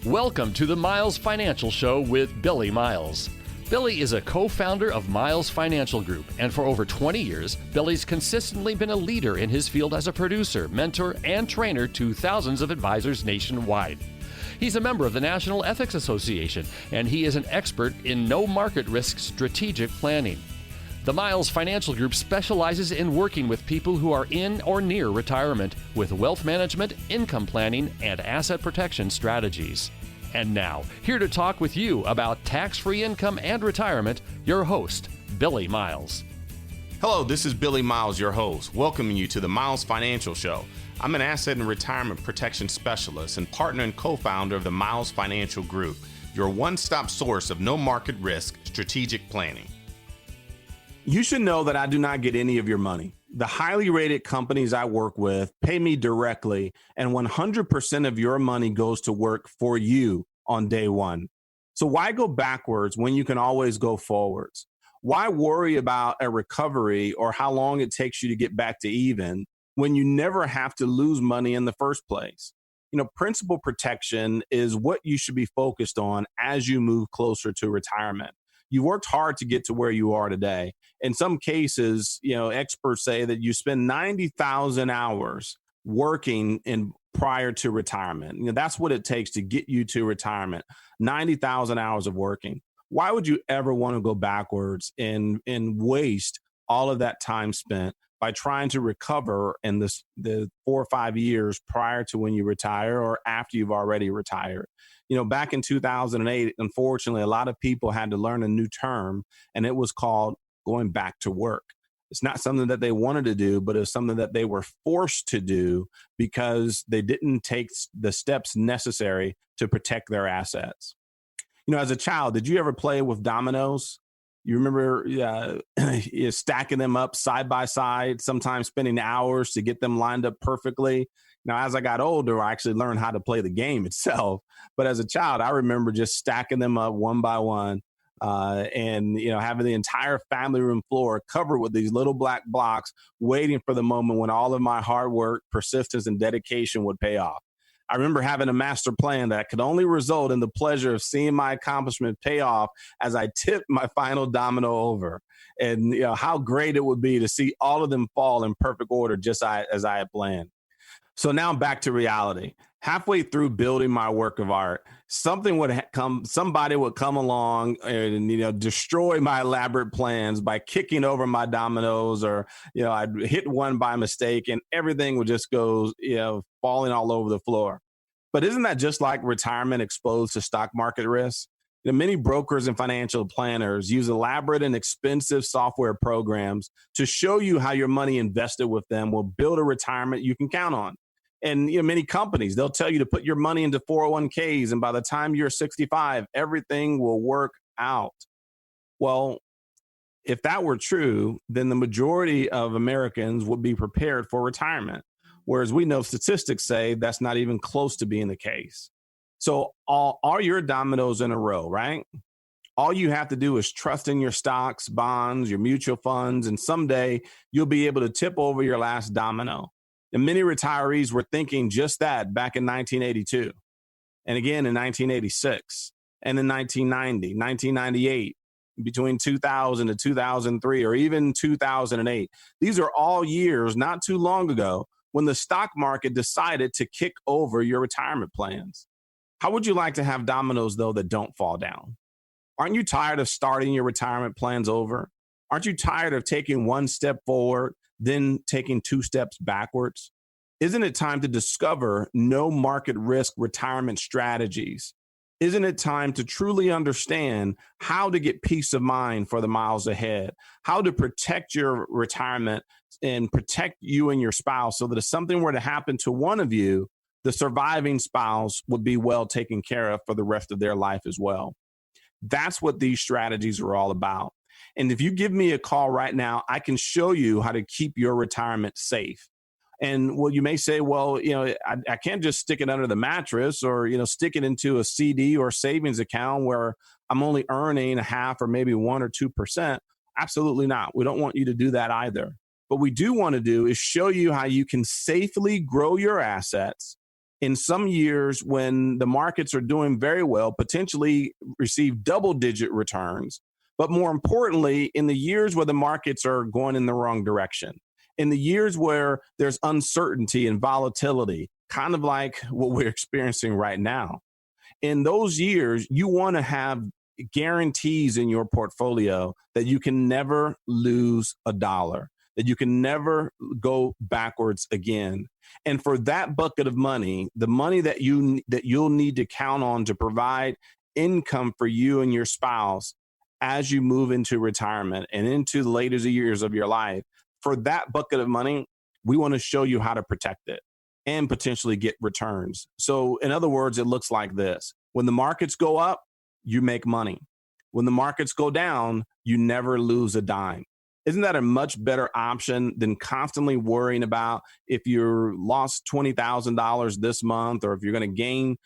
Welcome to the Miles Financial Show with Billie Miles. Billie is a co-founder of Miles Financial Group, and for over 20 years, Billie's consistently been a leader in his field as a producer, mentor, and trainer to thousands of advisors nationwide. He's a member of the National Ethics Association, and he is an expert in no market risk strategic planning. The Miles Financial Group specializes in working with people who are in or near retirement with wealth management, income planning, and asset protection strategies. And now, here to talk with you about tax-free income and retirement, your host, Billie Miles. Hello, this is Billie Miles, your host, welcoming you to the Miles Financial Show. I'm an asset and retirement protection specialist and partner and co-founder of the Miles Financial Group, your one-stop source of no market risk strategic planning. You should know that I do not get any of your money. The highly rated companies I work with pay me directly, and 100% of your money goes to work for you on day one. So why go backwards when you can always go forwards? Why worry about a recovery or how long it takes you to get back to even when you never have to lose money in the first place? You know, principal protection is what you should be focused on as you move closer to retirement. You worked hard to get to where you are today. In some cases, you know, experts say that you spend 90,000 hours working prior to retirement. You know, that's what it takes to get you to retirement. 90,000 hours of working. Why would you ever want to go backwards and waste all of that time spent by trying to recover in the 4 or 5 years prior to when you retire or after you've already retired? You know, back in 2008, unfortunately, a lot of people had to learn a new term, and it was called going back to work. It's not something that they wanted to do, but it's something that they were forced to do because they didn't take the steps necessary to protect their assets. You know, as a child, did you ever play with dominoes? You remember stacking them up side by side, sometimes spending hours to get them lined up perfectly. Now, as I got older, I actually learned how to play the game itself. But as a child, I remember just stacking them up one by one and, you know, having the entire family room floor covered with these little black blocks, waiting for the moment when all of my hard work, persistence, and dedication would pay off. I remember having a master plan that could only result in the pleasure of seeing my accomplishment pay off as I tipped my final domino over. And, you know, how great it would be to see all of them fall in perfect order just as I had planned. So now back to reality. Halfway through building my work of art, somebody would come along and, you know, destroy my elaborate plans by kicking over my dominoes, or, you know, I'd hit one by mistake and everything would just go, you know, falling all over the floor. But isn't that just like retirement exposed to stock market risk? You know, many brokers and financial planners use elaborate and expensive software programs to show you how your money invested with them will build a retirement you can count on. And, you know, many companies, they'll tell you to put your money into 401ks, and by the time you're 65, everything will work out. Well, if that were true, then the majority of Americans would be prepared for retirement. Whereas we know statistics say that's not even close to being the case. So are your dominoes in a row, right? All you have to do is trust in your stocks, bonds, your mutual funds, and someday you'll be able to tip over your last domino. And many retirees were thinking just that back in 1982, and again in 1986, and in 1990, 1998, between 2000 to 2003, or even 2008. These are all years not too long ago when the stock market decided to kick over your retirement plans. How would you like to have dominoes, though, that don't fall down? Aren't you tired of starting your retirement plans over? Aren't you tired of taking one step forward, then taking 2 steps backwards? Isn't it time to discover no market risk retirement strategies? Isn't it time to truly understand how to get peace of mind for the miles ahead, how to protect your retirement and protect you and your spouse so that if something were to happen to one of you, the surviving spouse would be well taken care of for the rest of their life as well? That's what these strategies are all about. And if you give me a call right now, I can show you how to keep your retirement safe. And well, you may say, well, you know, I can't just stick it under the mattress or, you know, stick it into a CD or savings account where I'm only earning a half or maybe 1 or 2%. Absolutely not. We don't want you to do that either. What we do want to do is show you how you can safely grow your assets In some years when the markets are doing very well, potentially receive double-digit returns. But more importantly, in the years where the markets are going in the wrong direction, in the years where there's uncertainty and volatility, kind of like what we're experiencing right now, in those years, you want to have guarantees in your portfolio that you can never lose a dollar, that you can never go backwards again. And for that bucket of money, the money that you'll need to count on to provide income for you and your spouse as you move into retirement and into the later years of your life, for that bucket of money, we want to show you how to protect it and potentially get returns. So in other words, it looks like this. When the markets go up, you make money. When the markets go down, you never lose a dime. Isn't that a much better option than constantly worrying about if you lost $20,000 this month or if you're going to gain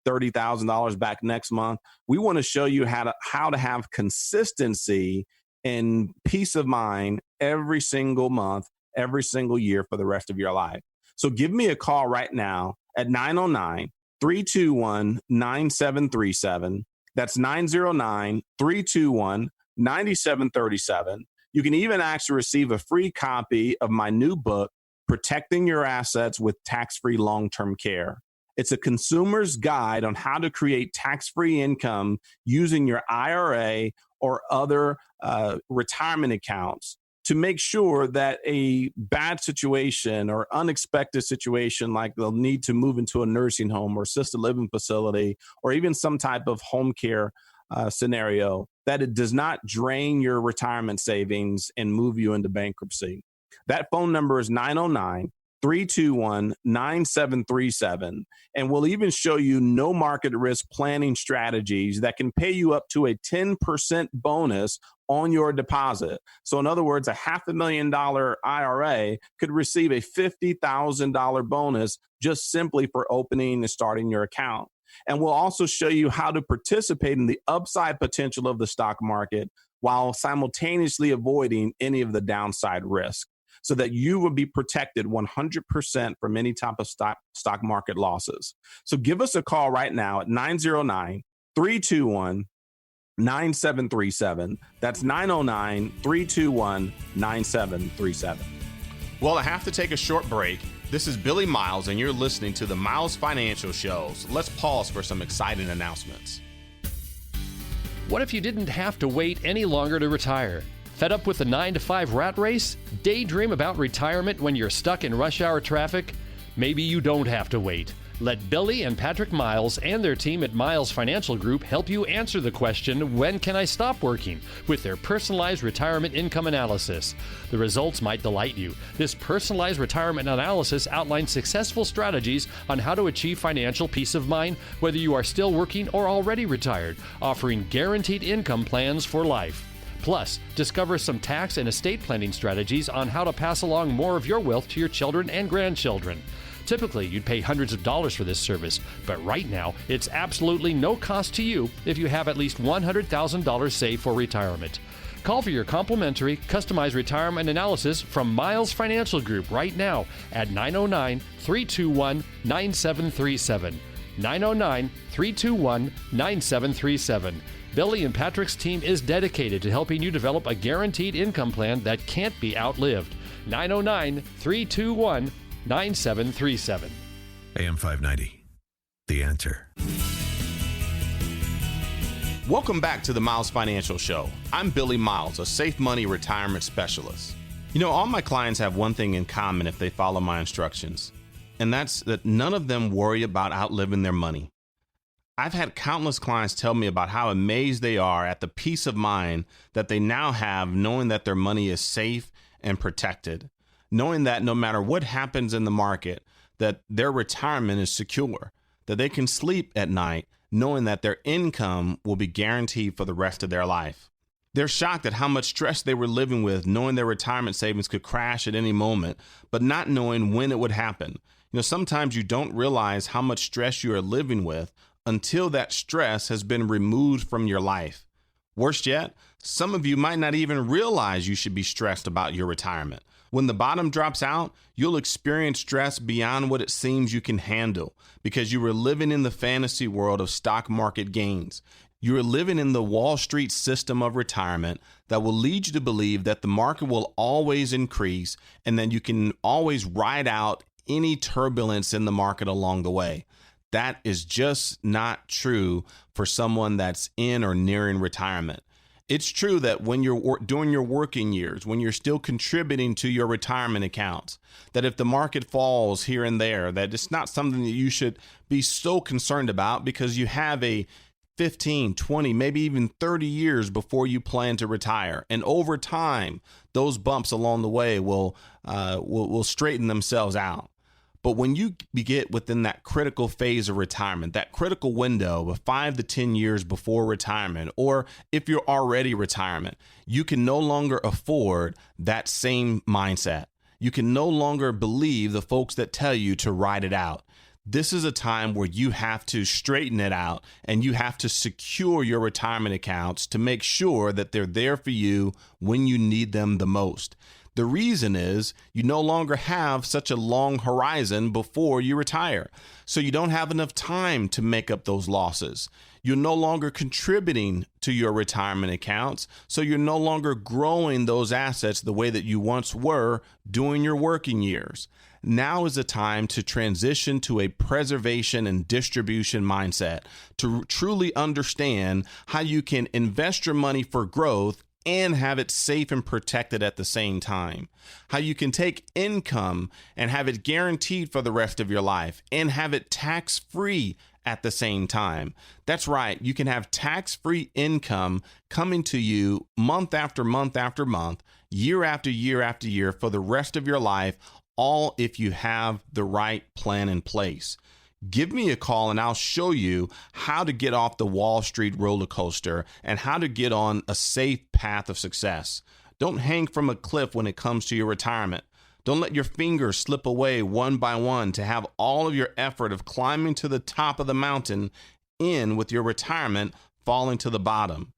$30,000 back next month? We want to show you how to have consistency and peace of mind every single month, every single year for the rest of your life. So give me a call right now at 909-321-9737. That's 909-321-9737. You can even actually receive a free copy of my new book, Protecting Your Assets with Tax-Free Long-Term Care. It's a consumer's guide on how to create tax-free income using your IRA or other retirement accounts to make sure that a bad situation or unexpected situation, like they'll need to move into a nursing home or assisted living facility or even some type of home care scenario, that it does not drain your retirement savings and move you into bankruptcy. That phone number is 909-321-9737. And we'll even show you no market risk planning strategies that can pay you up to a 10% bonus on your deposit. So in other words, a $500,000 IRA could receive a $50,000 bonus just simply for opening and starting your account. And we'll also show you how to participate in the upside potential of the stock market while simultaneously avoiding any of the downside risk so that you will be protected 100% from any type of stock market losses. So give us a call right now at 909-321-9737. That's 909-321-9737. Well, I have to take a short break. This is Billy Miles, and you're listening to the Miles Financial Shows. Let's pause for some exciting announcements. What if you didn't have to wait any longer to retire? Fed up with the 9-to-5 rat race? Daydream about retirement when you're stuck in rush hour traffic? Maybe you don't have to wait. Let Billy and Patrick Miles and their team at Miles Financial Group help you answer the question, when can I stop working? With their personalized retirement income analysis. The results might delight you. This personalized retirement analysis outlines successful strategies on how to achieve financial peace of mind, whether you are still working or already retired, offering guaranteed income plans for life. Plus, discover some tax and estate planning strategies on how to pass along more of your wealth to your children and grandchildren. Typically, you'd pay hundreds of dollars for this service, but right now, it's absolutely no cost to you if you have at least $100,000 saved for retirement. Call for your complimentary, customized retirement analysis from Miles Financial Group right now at 909-321-9737. 909-321-9737. Billy and Patrick's team is dedicated to helping you develop a guaranteed income plan that can't be outlived. 909-321-9737. AM 590, The Answer. Welcome back to the Miles Financial Show. I'm Billy Miles, a safe money retirement specialist. You know, all my clients have one thing in common if they follow my instructions, and that's that none of them worry about outliving their money. I've had countless clients tell me about how amazed they are at the peace of mind that they now have knowing that their money is safe and protected, knowing that no matter what happens in the market, that their retirement is secure, that they can sleep at night knowing that their income will be guaranteed for the rest of their life. They're shocked at how much stress they were living with, knowing their retirement savings could crash at any moment, but not knowing when it would happen. You know, sometimes you don't realize how much stress you are living with until that stress has been removed from your life. Worse yet, some of you might not even realize you should be stressed about your retirement. When the bottom drops out, you'll experience stress beyond what it seems you can handle because you were living in the fantasy world of stock market gains. You are living in the Wall Street system of retirement that will lead you to believe that the market will always increase and that you can always ride out any turbulence in the market along the way. That is just not true for someone that's in or nearing retirement. It's true that when you're doing your working years, when you're still contributing to your retirement accounts, that if the market falls here and there, that it's not something that you should be so concerned about because you have a 15, 20, maybe even 30 years before you plan to retire. And over time, those bumps along the way will straighten themselves out. But when you get within that critical phase of retirement, that critical window of 5 to 10 years before retirement, or if you're already retirement, you can no longer afford that same mindset. You can no longer believe the folks that tell you to ride it out. This is a time where you have to straighten it out and you have to secure your retirement accounts to make sure that they're there for you when you need them the most. The reason is you no longer have such a long horizon before you retire. So you don't have enough time to make up those losses. You're no longer contributing to your retirement accounts. So you're no longer growing those assets the way that you once were during your working years. Now is the time to transition to a preservation and distribution mindset to truly understand how you can invest your money for growth and have it safe and protected at the same time. How you can take income and have it guaranteed for the rest of your life and have it tax-free at the same time. That's right. You can have tax-free income coming to you month after month after month, year after year after year for the rest of your life, all if you have the right plan in place. Give me a call and I'll show you how to get off the Wall Street roller coaster and how to get on a safe path of success. Don't hang from a cliff when it comes to your retirement. Don't let your fingers slip away one by one to have all of your effort of climbing to the top of the mountain in with your retirement falling to the bottom.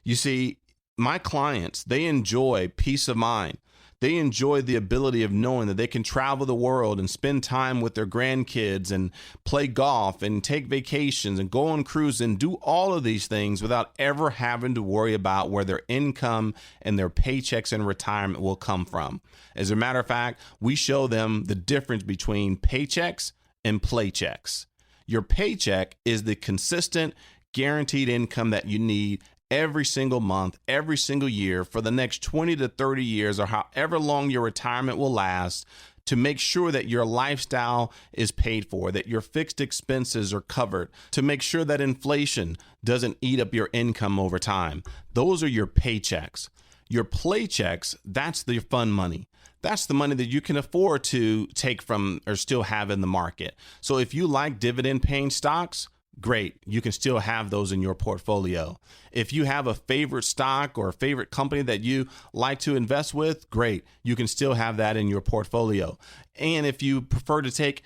You see, my clients, they enjoy peace of mind. They enjoy the ability of knowing that they can travel the world and spend time with their grandkids and play golf and take vacations and go on cruises and do all of these things without ever having to worry about where their income and their paychecks in retirement will come from. As a matter of fact, we show them the difference between paychecks and playchecks. Your paycheck is the consistent, guaranteed income that you need every single month, every single year for the next 20 to 30 years or however long your retirement will last to make sure that your lifestyle is paid for, that your fixed expenses are covered, to make sure that inflation doesn't eat up your income over time. Those are your paychecks. Your playchecks, that's the fun money. That's the money that you can afford to take from or still have in the market. So if you like dividend paying stocks, great. You can still have those in your portfolio. If you have a favorite stock or a favorite company that you like to invest with, great. You can still have that in your portfolio. And if you prefer to take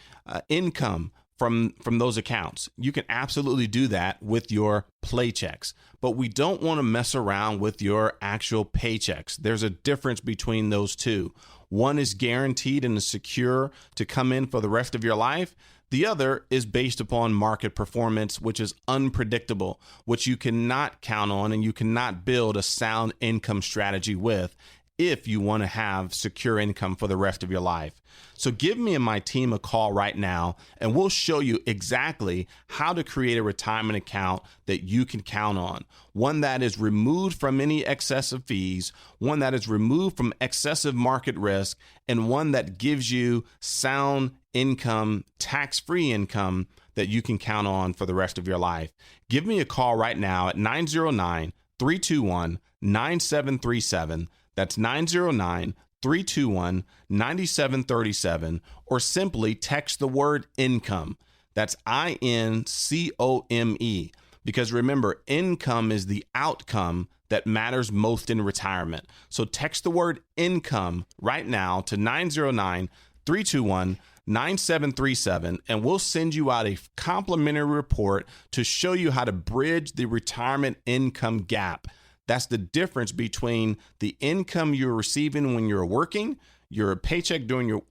income from those accounts, you can absolutely do that with your playchecks. But we don't want to mess around with your actual paychecks. There's a difference between those two. One is guaranteed and is secure to come in for the rest of your life. The other is based upon market performance, which is unpredictable, which you cannot count on and you cannot build a sound income strategy with if you want to have secure income for the rest of your life. So give me and my team a call right now, and we'll show you exactly how to create a retirement account that you can count on. One that is removed from any excessive fees, one that is removed from excessive market risk, and one that gives you sound income, tax-free income that you can count on for the rest of your life. Give me a call right now at 909-321-9737. That's 909-321-9737, or simply text the word income. That's INCOME. Because remember, income is the outcome that matters most in retirement. So text the word income right now to 909-321-9737, and we'll send you out a complimentary report to show you how to bridge the retirement income gap. That's the difference between the income you're receiving when you're working, your paycheck during your